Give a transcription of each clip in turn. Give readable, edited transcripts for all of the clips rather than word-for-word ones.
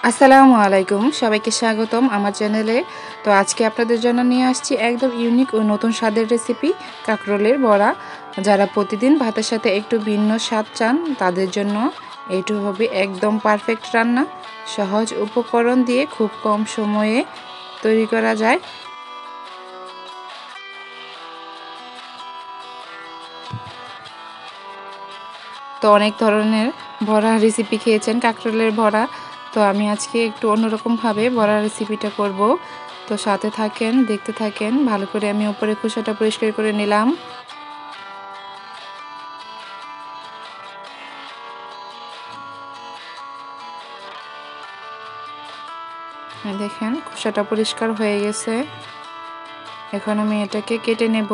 আসসালামু আলাইকুম, সবাইকে স্বাগতম আমার চ্যানেলে। তো আজকে আপনাদের জন্য নিয়ে আসছি একদম ইউনিক ও নতুন স্বাদের রেসিপি কাঁকরোলের বড়া। যারা প্রতিদিন ভাতের সাথে একটু ভিন্ন স্বাদ চান তাদের জন্য এইটু হবে একদম পারফেক্ট রান্না। সহজ উপকরণ দিয়ে খুব কম সময়ে তৈরি করা যায়। তো অনেক ধরনের বড়া রেসিপি খেয়েছেন কাঁকরোলের বড়া, তো আমি আজকে একটু অন্যরকমভাবে বড়া রেসিপিটা করব। তো সাথে থাকেন, দেখতে থাকেন। ভালো করে আমি উপরে খোসাটা পরিষ্কার করে নিলাম। দেখেন খোসাটা পরিষ্কার হয়ে গেছে। এখন আমি এটাকে কেটে নেব।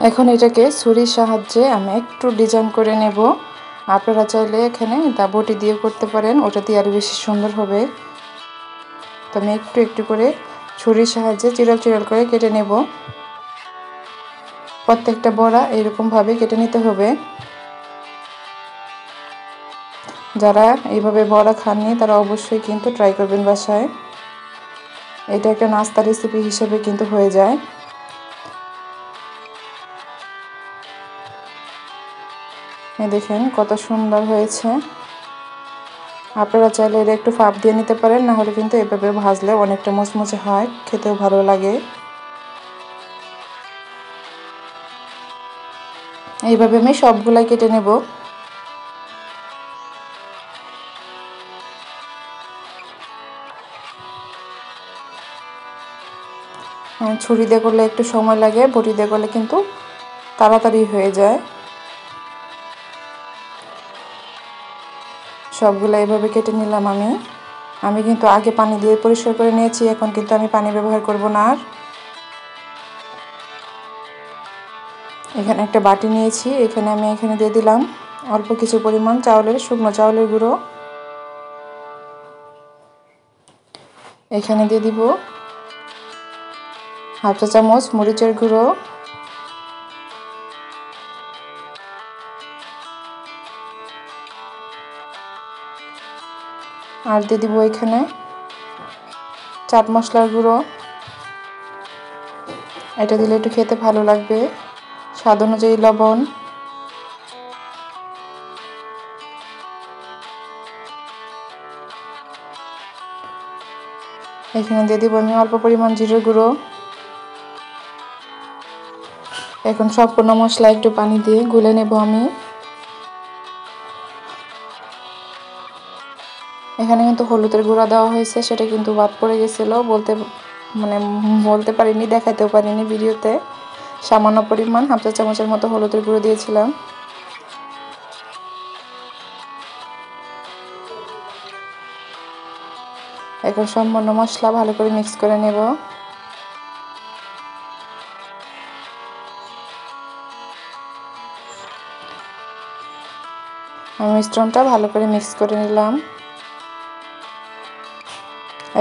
এখন এটাকে ছুরির সাহায্যে আমি একটু ডিজাইন করে নেব। আপনারা চাইলে এখানে বটি দিয়ে করতে পারেন, ওটা দিয়ে আরও বেশি সুন্দর হবে। তো আমি একটু একটু করে ছুরির সাহায্যে চিরল চিরল করে কেটে নেব। প্রত্যেকটা বড়া এরকমভাবে কেটে নিতে হবে। যারা এইভাবে বড়া খাননি তারা অবশ্যই কিন্তু ট্রাই করবেন বাসায়। এটা একটা নাস্তা রেসিপি হিসেবে কিন্তু হয়ে যায়। দেখেন কত সুন্দর হয়েছে। আপনারা চাইলে এটা একটু ফাঁপ দিয়ে নিতে পারেন, না হলে কিন্তু এভাবে ভাজলে অনেকটা মুচমুচে হয়, খেতেও ভালো লাগে। এইভাবে আমি সবগুলাই কেটে নেব। ছুরি দিয়ে করলে একটু সময় লাগে, বটি দিয়ে করলে কিন্তু তাড়াতাড়ি হয়ে যায়। সবগুলো এইভাবে কেটে নিলাম আমি কিন্তু আগে পানি দিয়ে পরিষ্কার করে নিয়েছি, এখন কিন্তু আমি পানি ব্যবহার করব না আর। এখানে একটা বাটি নিয়েছি, এখানে দিয়ে দিলাম অল্প কিছু পরিমাণ শুকনো চাউলের গুঁড়ো। এখানে দিয়ে দিব হাফ চা চামচ মরিচের গুঁড়ো, আর দিয়ে দিব এখানে চাট মশলার গুঁড়ো। এটা দিলে একটু খেতে ভালো লাগবে। স্বাদ অনুযায়ী লবণ, এখানে দিয়ে দিব আমি অল্প পরিমাণ জিরের গুঁড়ো। এখন সম্পূর্ণ মশলা একটু পানি দিয়ে গুলে নেব আমি। এখানে কিন্তু হলুদের গুঁড়া দেওয়া হয়েছে, সেটা কিন্তু বাদ পড়ে গেছিল, বলতে পারিনি, দেখাতেও পারিনি ভিডিওতে। সামান্য পরিমাণ হাফ চা চামচের মতো হলুদের গুঁড়ো দিয়েছিলাম। এখন সম্পূর্ণ মশলা ভালো করে মিক্স করে নেব। আমি মিশ্রণটা ভালো করে মিক্স করে নিলাম।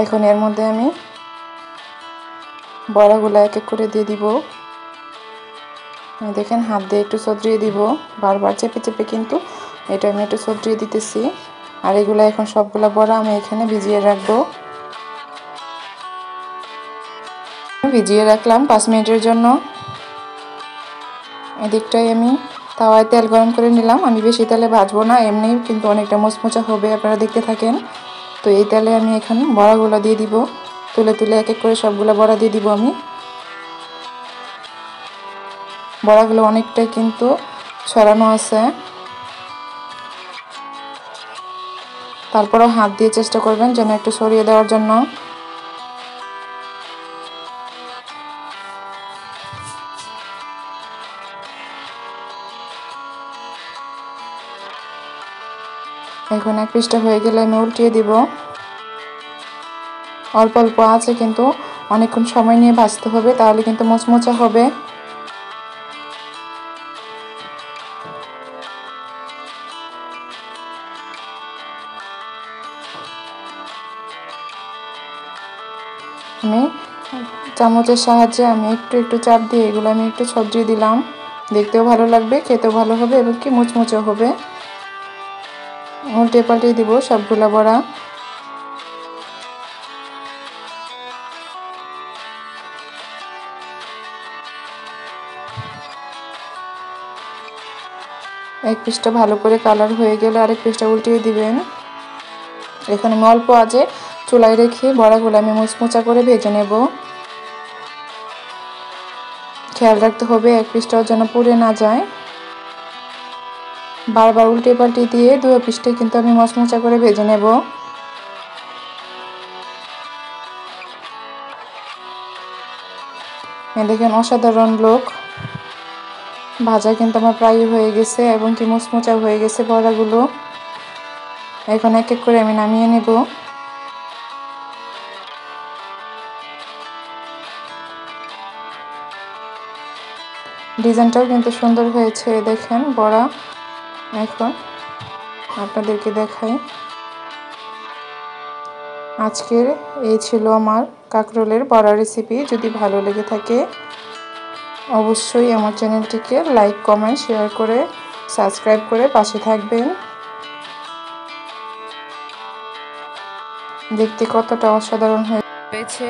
এখন এর মধ্যে আমি বড়াগুলো এক এক করে দিয়ে দিব। দেখেন হাত দিয়ে একটু সরিয়ে দিব, বারবার চেপে চেপে কিন্তু এটা আমি একটু সরিয়ে দিতেছি। আর এগুলো এখন সবগুলা বড়া আমি এখানে ভিজিয়ে রাখবো। ভিজিয়ে রাখলাম 5 মিনিটের জন্য। এদিকটাই আমি তাওয়ায় তেল গরম করে নিলাম। আমি বেশি তেলে ভাজবো না, এমনি কিন্তু অনেকটা মোচমোচা হবে, আপনারা দেখতে থাকেন। তো এই তেলে আমি এখানে বড়াগুলো দিয়ে দিব, তুলে তুলে এক এক করে সবগুলো বড়া দিয়ে দিব আমি। বড়াগুলো অনেকটাই কিন্তু ছড়ানো আছে, তারপরেও হাত দিয়ে চেষ্টা করবেন যেন একটু সরিয়ে দেওয়ার জন্য। এখন এক পিসটা হয়ে গেলে আমি উল্টিয়ে দিব। অল্প অল্প আছে কিন্তু অনেকক্ষণ সময় নিয়ে ভাজতে হবে, তাহলে কিন্তু মোচমোচা হবে। আমি চামচের সাহায্যে আমি একটু একটু চাপ দিয়ে এগুলো আমি একটু সরিয়ে দিলাম। দেখতেও ভালো লাগবে, খেতেও ভালো হবে এবং কি মুচমুচে হবে। উল্টে পাল্টে দিব সবগুলা বড়া। এক পিসটা ভালো করে কালার হয়ে গেলে আরেক পিসটা উল্টিয়ে দিবেন। এখানে আমি অল্প আঁচে চুলায় রেখে বড়াগুলো আমি মুচমুচা করে ভেজে নেব। খেয়াল রাখতে হবে এক পিসটাও যেন পুড়ে না যায়। বারবার উল্টে পাল্টে দিয়ে দুই পিসটাই কিন্তু আমি মুচমুচা করে ভেজে নেব। দেখেন অসাধারণ লোক ভাজা কিন্তু আমার প্রায় হয়ে গেছে এবং কি মুচমুচা হয়ে গেছে বড়াগুলো। এখন এক এক করে আমি নামিয়ে নেব। ডিজাইনটাও কিন্তু সুন্দর হয়েছে দেখেন বড়া। এখন আপনাদেরকে দেখাই। আজকের এই ছিল আমার কাঁকরোলের বড়া রেসিপি। যদি ভালো লেগে থাকে অবশ্যই আমার চ্যানেলটিকে লাইক কমেন্ট শেয়ার করে সাবস্ক্রাইব করে পাশে থাকবেন। দেখতে কতটা অসাধারণ হয়েছে।